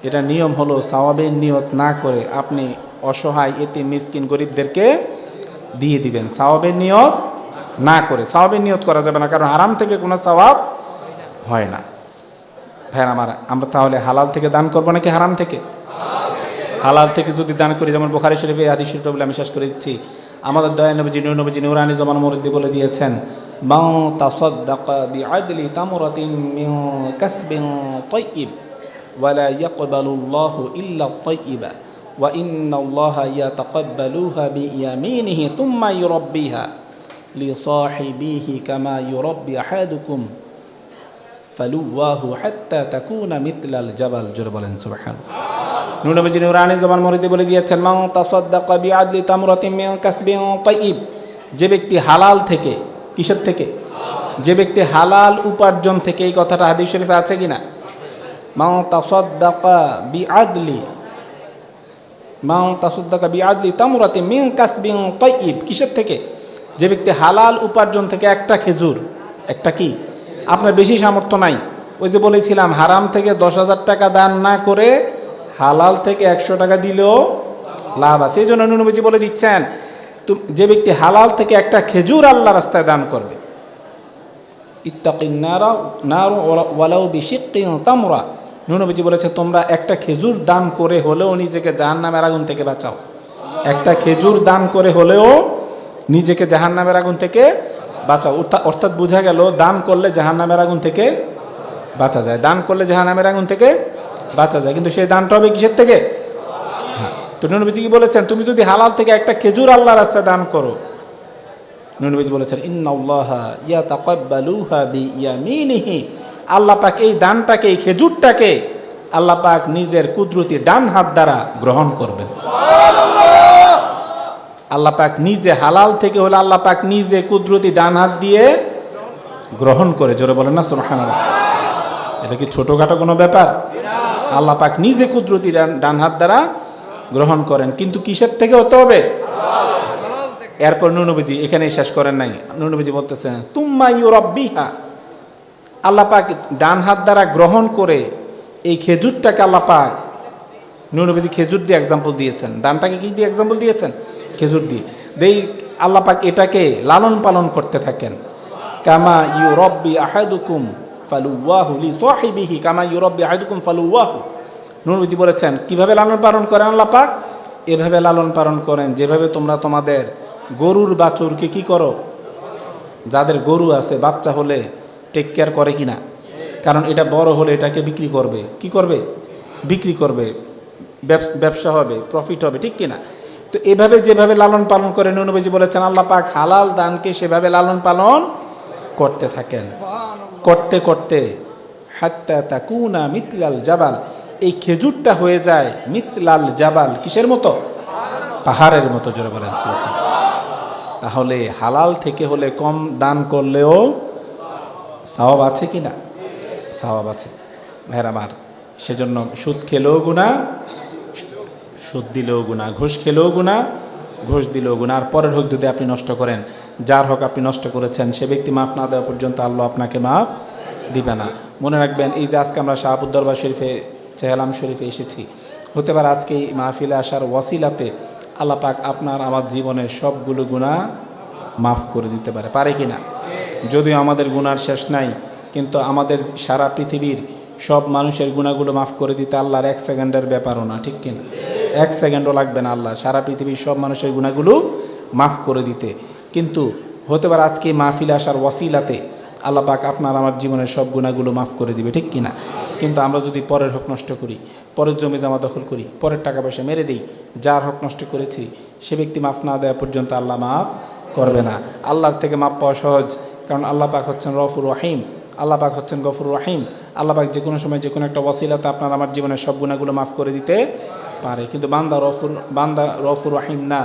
এটা নিয়ম হলো, সওয়াবের নিয়ত না করে আপনি অসহায়, এতিম, মিসকিন, গরিবদেরকে দিয়ে দিবেন, সওয়াবের নিয়ত না করে। সওয়াবের নিয়ত করা যাবে না, কারণ হারাম থেকে কোনো সওয়াব হয় না। ভাই আমার, আমরা তাহলে হালাল থেকে দান করবো নাকি হারাম থেকে? হালাল থেকে যদি দান করি, যেমন বুখারী শরীফে হাদিস শরীফ বলে আমি শেষ করে দিচ্ছি, আমাদের দয়া নবীজি নুরানি জবান মুরিদি বলে দিয়েছেন, মান তাসাদ্দাকা বিআদলি তামরাতিন মিন কাসবিন তাইয়্যিব ওয়ালা ইয়াকবালুল্লাহু ইল্লা তাইয়্যিবা ওয়া ইন্নাল্লাহা ইয়াতাকাব্বালুহা বিয়ামিনিহি তুম্মা ইউরাব্বিহা লিসাহিবিহি কামা ইউরাব্বি আহাদুকুম ফালুওয়াহু হাত্তা তাকুনা মিথলাল জাবাল। জোরে বলেন সুবহানাল্লাহ। নবীজি নুরানি জবান মুরিদি বলে দিয়েছেন, মান তাসাদ্দাকা বিআদলি তামরাতিন মিন কাসবিন তাইয়্যিব, যে ব্যক্তি হালাল থেকে, কিসের থেকে? যে ব্যক্তি হালাল উপার্জন থেকে, এই কথাটা হাদিস শরীফে আছে কিনা? মান তাসাদ্দাকা বিআদলি তামরাতিন মিন কাসবিন তাইয়্যিব, কিসের থেকে? যে ব্যক্তি হালাল উপার্জন থেকে একটা খেজুর, একটা কি, আপনার বেশি সামর্থ্য নাই, ওই যে বলেছিলাম হারাম থেকে 10,000 টাকা দান না করে হালাল থেকে 100 টাকা দিলেও লাভ আছে। এই জন্য নবীজি বলে দিচ্ছেন, যে ব্যক্তি হালাল থেকে একটা খেজুর আল্লাহ রাস্তায় দান করবে, ইত্তাকিন নার ওয়ালাউ বিশিক্কিন তামরা, নবীজি বলেছে তোমরা একটা খেজুর দান করে হলেও নিজেকে জাহান্নামের আগুন থেকে বাঁচাও। একটা খেজুর দান করে হলেও নিজেকে জাহান্নামের আগুন থেকে বাঁচাও। অর্থাৎ বোঝা গেল দান করলে জাহান্নামের আগুন থেকে বাঁচা যায়, দান করলে জাহান্নামের আগুন থেকে বাঁচা যায়। কিন্তু সেই দানটা হবে কিসের থেকে? তো নবীজি কি বলেছেন, তুমি যদি হালাল থেকে একটা খেজুর আল্লাহ রাস্তায় দান করো, নবীজি বলেছেন ইন্নাল্লাহা ইয়াতাকাব্বালুহা বিয়ামিনিহি, আল্লাহ পাক এই দানটাকে, এই খেজুরটাকে আল্লাহ পাক নিজের কুদরতি ডান হাত দ্বারা গ্রহণ করবেন। আল্লাহ পাক নিজে, হালাল থেকে হলে আল্লাহ পাক নিজে কুদরতি ডান হাত দিয়ে গ্রহণ করে। জোরে বলেন না সুবহানাল্লাহ। এটা কি ছোটখাটো কোনো ব্যাপার? আল্লাহ পাক নিজে কুদরতি ডান হাত দ্বারা গ্রহণ করেন, কিন্তু কিসের থেকে হতে হবে? এরপর নবীজি এখানে শেষ করেন নাই, নবীজি বলতেছেন তুম্মা ইউরাব্বিহা, আল্লাহ পাক ডান হাত দ্বারা গ্রহণ করে এই খেজুরটাকে আল্লাহ পাক, নবীজি খেজুর দিয়ে এক্সাম্পল দিয়েছেন, দানটাকে কি দিয়ে এক্সাম্পল দিয়েছেন? খেজুর দিয়ে। দেই আল্লাহ পাক এটাকে লালন পালন করতে থাকেন। কামা ইউরাব্বি আহাদুকুম ফালুওয়াহু লিসাহিবিহি কামা ইউরাব্বি আহাদুকুম ফালুওয়াহু, নবীজি বলেছেন কিভাবে লালন পালন করেন আল্লাহ পাক? এভাবে লালন পালন করেন যেভাবে তোমরা তোমাদের গরুর বাছুরকে কি করো, যাদের গরু আছে বাচ্চা হলে টেক কেয়ার করে কিনা, কারণ এটা বড় হলে এটাকে বিক্রি করবে, কি করবে? বিক্রি করবে, ব্যবসা হবে, প্রফিট হবে, ঠিক কিনা? তো এভাবে যেভাবে লালন পালন করে নবীজি বলেছেন আল্লাহ পাক হালাল দানকে সেভাবে লালন পালন করতে থাকেন। করতে করতে হাত্তা তাকুনা মিথলাল জাবাল, এই খেজুরটা হয়ে যায় মিথলাল জাবাল, কিসের মতো? পাহাড়ের মতো। জোরে বলেন সুবহানাল্লাহ। তাহলে হালাল থেকে হলে কম দান করলেও সওয়াব আছে কি না? সওয়াব আছে ভাইরা আমার। সেজন্য সুদ খেলেও গুনাহ, সুদ দিলেও গুনাহ, ঘুষ খেলেও গুনাহ, ঘুষ দিলেও গুনাহ। আর পরের হক যদি আপনি নষ্ট করেন, যার হক আপনি নষ্ট করেছেন সে ব্যক্তি মাফ না দেওয়া পর্যন্ত আল্লাহ আপনাকে মাফ দিবে না। মনে রাখবেন, এই যে আজকে আমরা শাহপুর দরবার শরীফে, চেহলাম শরীফে এসেছি, হতে পারে আজকে এই মাহফিলে আসার ওয়াসিলাতে আল্লাহ পাক আপনার আমার জীবনের সবগুলো গুনাহ মাফ করে দিতে পারে, পারে কি না? যদিও আমাদের গুনার শেষ নাই, কিন্তু আমাদের সারা পৃথিবীর সব মানুষের গুনাহগুলো মাফ করে দিতে আল্লাহর 1 সেকেন্ডের ব্যাপারও না, ঠিক কিনা? 1 সেকেন্ডও লাগবে না আল্লাহ সারা পৃথিবীর সব মানুষের গুনাহগুলো মাফ করে দিতে। কিন্তু হতে পারে আজকে মাহফিলে আসার ওয়াসিলাতে আল্লাহ পাক আপনার আমার জীবনের সব গুনাহগুলো মাফ করে দিবে, ঠিক কিনা? কিন্তু আমরা যদি পরের হক নষ্ট করি, পরের জমি জমা দখল করি, পরের টাকা পয়সা মেরে দিই, যার হক নষ্ট করেছি সে ব্যক্তি মাফ না দেওয়া পর্যন্ত আল্লাহ মাফ করবে না। আল্লাহর থেকে মাফ পাওয়া সহজ, কারণ আল্লাহ পাক হচ্ছেন রফুর রহিম, আল্লাহ পাক হচ্ছেন গফুর রহিম। আল্লাহ পাক যে কোনো সময় যে কোনো একটা ওয়াসিলাতে আপনার আমার জীবনের সব গুনাহগুলো মাফ করে দিতে পারে। কিন্তু বান্দা রফুর রহিম না,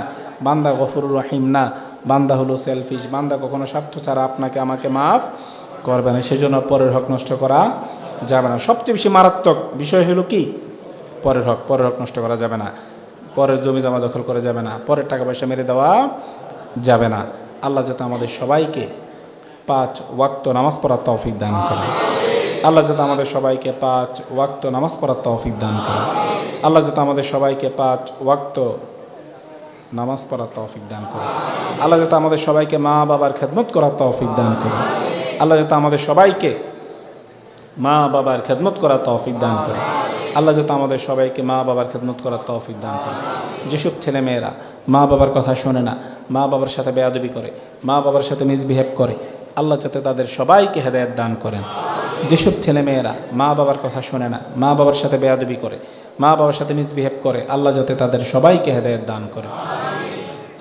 বান্দা গফুর রহিম না, বান্দা হলো সেলফিশ, বান্দা কখনো স্বার্থ ছাড়া আপনাকে আমাকে মাফ করবে না। সেজন্য পরের হক নষ্ট করা যাবে না। সবচেয়ে বেশি মারাত্মক বিষয় হলো কি? পরের হক নষ্ট করা যাবে না, পরের জমি জমা দখল করা যাবে না, পরের টাকা পয়সা মেরে দেওয়া যাবে না। আল্লাহ যাতে আমাদের সবাইকে 5 ওয়াক্ত নামাজ পড়ার তৌফিক দান করে। আল্লাহ যাতে আমাদের সবাইকে 5 ওয়াক্ত নামাজ পড়ার তৌফিক দান করে। আল্লাহ যাতে আমাদের সবাইকে 5 ওয়াক্ত নামাজ পড়ার তৌফিক দান করে। আল্লাহ যাতে আমাদের সবাইকে মা বাবার খেদমত করার তৌফিক দান করে। আল্লাহ যাতে আমাদের সবাইকে মা বাবার খেদমত করার তৌফিক দান করে। আল্লাহ যাতে আমাদের সবাইকে মা বাবার খেদমত করার তৌফিক দান করে। যেসব ছেলেমেয়েরা মা বাবার কথা শোনে না, মা বাবার সাথে বেয়াদবি করে, মা বাবার সাথে মিসবিহেভ করে, আল্লাহ যাতে তাদের সবাইকে হেদায়েত দান করেন। যেসব ছেলেমেয়েরা মা বাবার কথা শোনে না, মা বাবার সাথে বেয়াদবি করে, মা বাবার সাথে মিসবিহেভ করে, আল্লাহ যাতে তাদের সবাইকে হেদায়েত দান করে।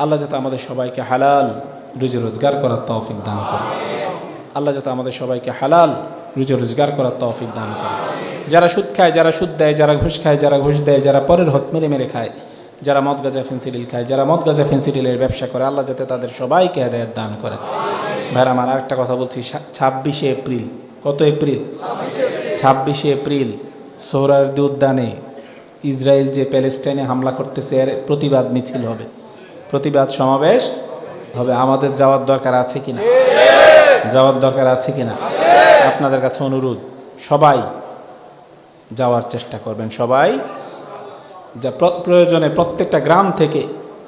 আল্লাহ যাতে আমাদের সবাইকে হালাল রুজি রোজগার করার তৌফিক দান করে। আল্লাহ যাতে আমাদের সবাইকে হালাল রুজি রোজগার করার তৌফিক দান করে। যারা সুদ খায়, যারা সুদ দেয়, যারা ঘুষ খায়, যারা ঘুষ দেয়, যারা পরের হক মেরে মেরে খায়, যারা মদ গাঁজা ফেন্সিডিল খায়, যারা মদ গাঁজা ফেন্সিডিলের ব্যবসা করে, আল্লাহ যাতে তাদের সবাইকে হেদায়েত দান করে। ভাইরা আমার আরেকটা কথা বলছি, 26শে এপ্রিল, কত এপ্রিল? 26শে এপ্রিল সোহরাওয়ার্দী উদ্যানে ইসরায়েল যে প্যালেস্টাইনে হামলা করতেছে এর প্রতিবাদ মিছিল হবে, প্রতিবাদ সমাবেশ হবে। আমাদের যাওয়ার দরকার আছে কিনা? যাওয়ার দরকার আছে কিনা? আপনাদের কাছে অনুরোধ, সবাই যাওয়ার চেষ্টা করবেন। সবাই যা প্রয়োজনে প্রত্যেকটা গ্রাম থেকে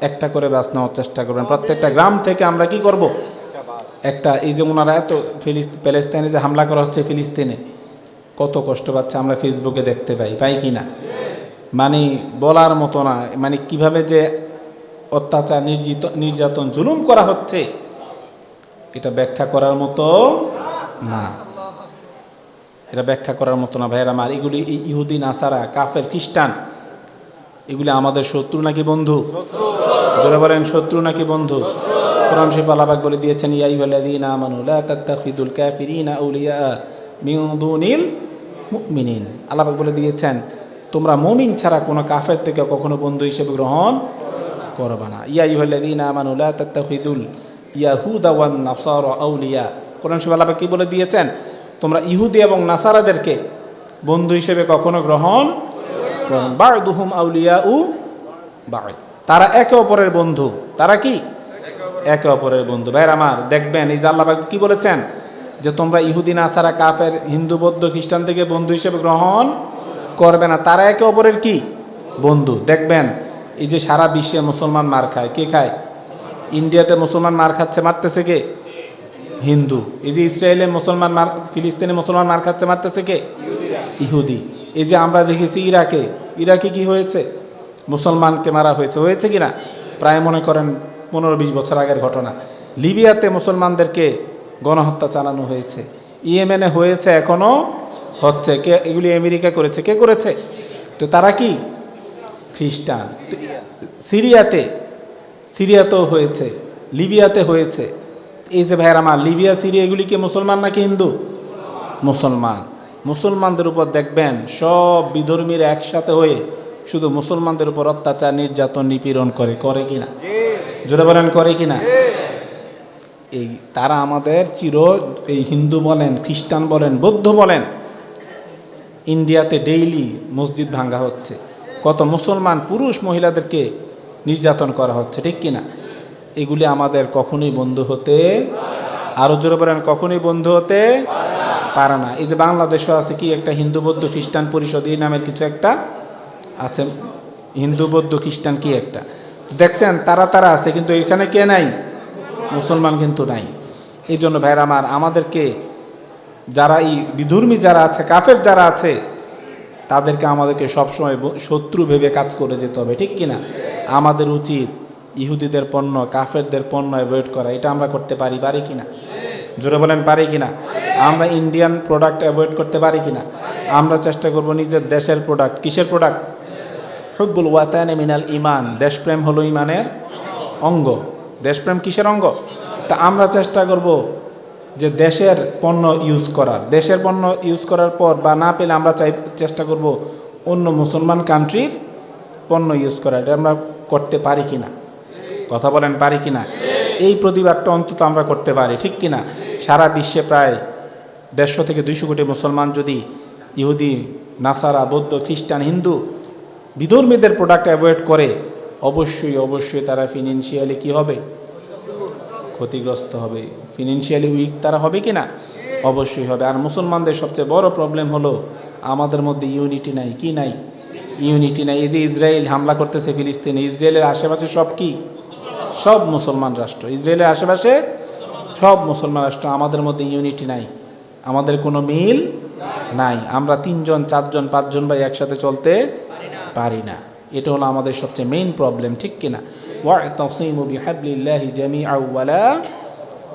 একটা করে বাস নেওয়ার চেষ্টা করবেন। প্রত্যেকটা গ্রাম থেকে আমরা কি করব, একটা, এই যে ওনারা এত প্যালেস্তাইনে যে হামলা করা হচ্ছে, ফিলিস্তিনে কত কষ্ট পাচ্ছে আমরা ফেসবুকে দেখতে পাই কি না? মানে বলার মতো না, মানে কিভাবে যে অত্যাচার, নির্যাতন, জুলুম করা হচ্ছে, এটা ব্যাখ্যা করার মতো না। এটা ব্যাখ্যা করার মতো না ভাইয়ের আমার। এগুলি এই ইহুদি, নাসারা, কাফের, খ্রিস্টান, এগুলি আমাদের শত্রু নাকি বন্ধু? জোরে বলেন, শত্রু নাকি বন্ধু? কোরআন শরীফ আল্লাহ পাক বলে দিয়েছেন, ইয়া আইয়ুহাল্লাযীনা আমানু লা তাত্তাখিযুল কাফিরিনা আউলিয়া মিন দুনিল মুমিনিন। আল্লাহ পাক বলে দিয়েছেন, তোমরা মুমিন ছাড়া কোনো কাফের থেকে কখনো বন্ধু হিসেবে গ্রহণ করবে না। ইয়া আইয়ুহাল্লাযীনা আমানু লা তাত্তাখিযুল ইয়াহুদা ওয়ান নাসারা আউলিয়া। কোরআন শরীফ আল্লাহ পাক কি বলে দিয়েছেন? তোমরা ইহুদি এবং নাসারাদেরকে বন্ধু হিসেবে কখনো গ্রহণ করবে না। বা'দুহুম আউলিয়াউ বা'দ, তারা একে অপরের বন্ধু। তারা কি? একে অপরের বন্ধু। ভাইয়ের আমার, দেখবেন এই যে আল্লাহ পাক কি বলেছেন, যে তোমরা ইহুদি, নাসারা, কাফের, হিন্দু, বৌদ্ধ, খ্রিস্টান থেকে বন্ধু হিসেবে গ্রহণ করবে না। তারা একে অপরের কি? বন্ধু। দেখবেন এই যে সারা বিশ্বে মুসলমান মার খায়, কে খায়? ইন্ডিয়াতে মুসলমান মার খাচ্ছে, মারতেছে কে? হিন্দু। এই যে ইসরায়েলে মুসলমান ফিলিস্তিনে মুসলমান মার খাচ্ছে, মারতেছে কে? ইহুদি। এই যে আমরা দেখেছি ইরাকে কি হয়েছে? মুসলমানকে মারা হয়েছে কিনা? প্রায় মনে করেন 15-20 বছর আগের ঘটনা। লিবিয়াতে মুসলমানদেরকে গণহত্যা চালানো হয়েছে। ইয়েমেনে হয়েছে, এখনো হচ্ছে। কে? এগুলি আমেরিকা করেছে। কে করেছে? তো তারা কি? খ্রিস্টান। সিরিয়াতেও হয়েছে, লিবিয়াতে হয়েছে। এই যে ভাইয়ের আমার, লিবিয়া, সিরিয়া, এগুলি কি মুসলমান নাকি হিন্দু? মুসলমান। মুসলমানদের উপর দেখবেন সব বিধর্মীরা একসাথে হয়ে শুধু মুসলমানদের উপর অত্যাচার, নির্যাতন, নিপীড়ন করে কিনা? জোরে বলেন, করে কিনা? এই তারা আমাদের এই হিন্দু বলেন, খ্রিস্টান বলেন, বৌদ্ধ বলেন, ইন্ডিয়াতে ডেইলি মসজিদ ভাঙ্গা হচ্ছে, কত মুসলমান পুরুষ মহিলাদেরকে নির্যাতন করা হচ্ছে, ঠিক কিনা? এগুলি আমাদের কখনোই বন্ধু হতে, আরো জোরে বলেন, কখনোই বন্ধু হতে পারে না। এই যে বাংলাদেশও আছে কি একটা হিন্দু, বৌদ্ধ, খ্রিস্টান পরিষদ, এই নামের কিছু একটা আছে, হিন্দু, বৌদ্ধ, খ্রিস্টান কি একটা, দেখছেন? তারা আছে, কিন্তু এখানে কে নাই? মুসলমান কিন্তু নাই। এই জন্য ভাইরা আমার, আমাদেরকে যারা এই বিধর্মী যারা আছে, কাফের যারা আছে, তাদেরকে আমাদেরকে সবসময় শত্রু ভেবে কাজ করে যেতে হবে, ঠিক কিনা? আমাদের উচিত ইহুদিদের পণ্য, কাফেরদের পণ্য অ্যাভয়েড করা। এটা আমরা করতে পারি কিনা? জোরে বলেন, পারি কিনা? আমরা ইন্ডিয়ান প্রোডাক্ট অ্যাভয়েড করতে পারি কিনা? আমরা চেষ্টা করব নিজের দেশের প্রোডাক্ট। কিসের প্রোডাক্ট? হুব্বুল ওয়াতানি মিনাল ইমান। দেশপ্রেম হলো ইমানের অঙ্গ। দেশপ্রেম কিসের অঙ্গ? তা আমরা চেষ্টা করব যে দেশের পণ্য ইউজ করার। দেশের পণ্য ইউজ করার পর বা না পেলে আমরা চেষ্টা করব অন্য মুসলমান কান্ট্রির পণ্য ইউজ করা। এটা আমরা করতে পারি কিনা? কথা বলেন, পারি কিনা? এই প্রতিবাদটা অন্তত আমরা করতে পারি, ঠিক কিনা? সারা বিশ্বে প্রায় 150 থেকে 200 কোটি মুসলমান যদি ইহুদি, নাসারা, বৌদ্ধ, খ্রিস্টান, হিন্দু, বিধর্মীদের প্রোডাক্ট অ্যাভয়েড করে, অবশ্যই তারা ফিনান্সিয়ালি কি হবে? ক্ষতিগ্রস্ত হবে। ফিনান্সিয়ালি উইক তারা হবে কিনা? অবশ্যই হবে। আর মুসলমানদের সবচেয়ে বড় প্রবলেম হলো আমাদের মধ্যে ইউনিটি নাই। কি নাই? ইউনিটি নাই। এই যে ইসরায়েল হামলা করতেছে ফিলিস্তিনে, ইসরায়েলের আশেপাশে সব কি? সব মুসলমান রাষ্ট্র। ইসরায়েলের আশেপাশে সব মুসলমান রাষ্ট্র। আমাদের মধ্যে ইউনিটি নাই, আমাদের কোনো মিল নাই। আমরা 3জন, 4জন, 5জন ভাই একসাথে চলতে পারি না। এটা হলো আমাদের সবচেয়ে মেইন প্রবলেম, ঠিক কিনা? ওয়া'তাসিমু বিহাবলিল্লাহি জামিআন ওয়া লা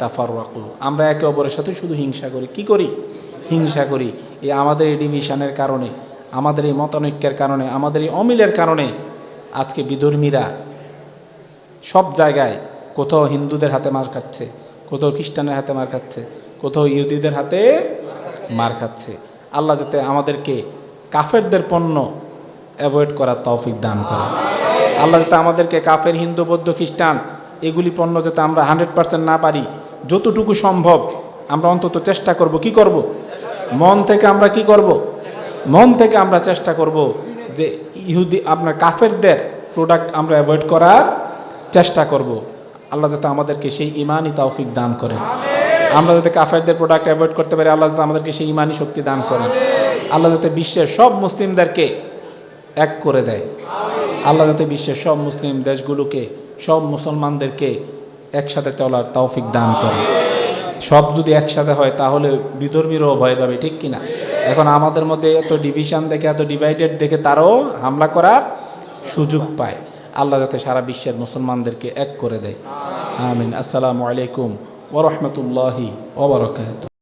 তাফাররাকু। আমরা একে অপরের সাথে শুধু হিংসা করি। কি করি? হিংসা করি। এই আমাদের এই ডিভিশনের কারণে, আমাদের এই মতানৈক্যের কারণে, আমাদের এই অমিলের কারণে আজকে বিধর্মীরা সব জায়গায়, কোথাও হিন্দুদের হাতে মার খাচ্ছে, কোথাও খ্রিস্টানের হাতে মার খাচ্ছে, কোথাও ইহুদিদের হাতে মার খাচ্ছে। আল্লাহ যাতে আমাদেরকে কাফেরদের পণ্য অ্যাভয়েড করার তৌফিক দান করে। আল্লাহ যাতে আমাদেরকে কাফের, হিন্দু, বৌদ্ধ, খ্রিস্টান এগুলি পণ্য যাতে আমরা 100% না পারি, যতটুকু সম্ভব আমরা অন্তত চেষ্টা করব। কি করব? মন থেকে আমরা কি করব? মন থেকে আমরা চেষ্টা করব যে ইহুদি, আপনার কাফেরদের প্রোডাক্ট আমরা অ্যাভয়েড করার চেষ্টা করব। আল্লাহ যাতে আমাদেরকে সেই ইমানই তৌফিক দান করেন। আমরা যাতে কাফেরদের প্রোডাক্ট অ্যাভয়েড করতে পারি, আল্লাহ যাতে আমাদেরকে সেই ইমানই শক্তি দান করেন। আল্লাহ যাতে বিশ্বের সব মুসলিমদেরকে এক করে দেয়। আল্লাহ যাতে বিশ্বের সব মুসলিম দেশগুলোকে, সব মুসলমানদেরকে একসাথে চলার তৌফিক দান করে। সব যদি একসাথে হয় তাহলে বিধর্মীরও ভয় পাবে, ঠিক কিনা? এখন আমাদের মধ্যে এত ডিভিশন দেখে, এত ডিভাইডেড দেখে তারাও হামলা করার সুযোগ পায়। আল্লাহ যাতে সারা বিশ্বের মুসলমানদেরকে এক করে দেয়। আমিন। আসসালামু আলাইকুম ওয়া রাহমাতুল্লাহি ওয়া বারাকাতুহু।